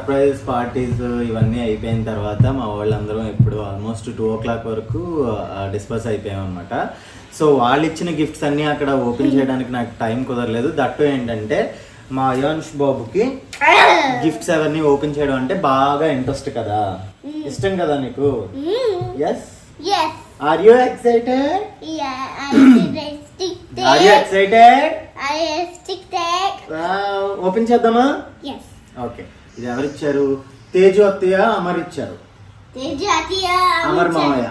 Surprise parties ఇవన్నీ అయిపోయిన తర్వాత మా వాళ్ళందరం ఎప్పుడు ఆల్మోస్ట్ 2 o'clock వరకు డిస్పర్స్ అయిపోయాం అనమాట. సో వాళ్ళు ఇచ్చిన గిఫ్ట్స్ అన్నీ అక్కడ ఓపెన్ చేయడానికి నాకు టైం కుదరలేదు. దట్టు ఏంటంటే మా అయాన్ష్ బాబుకి గిఫ్ట్స్ అవన్నీ ఓపెన్ చేయడం అంటే బాగా ఇంట్రెస్ట్ కదా, ఇష్టం కదా నీకు. Yes are you excited? Are you excited? Open చేద్దామా? ఓకే. ఇది ఎవరిచ్చారు? తేజు అత్తయ్య, అమర్ ఇచ్చారు. అమర్ మావయ్య.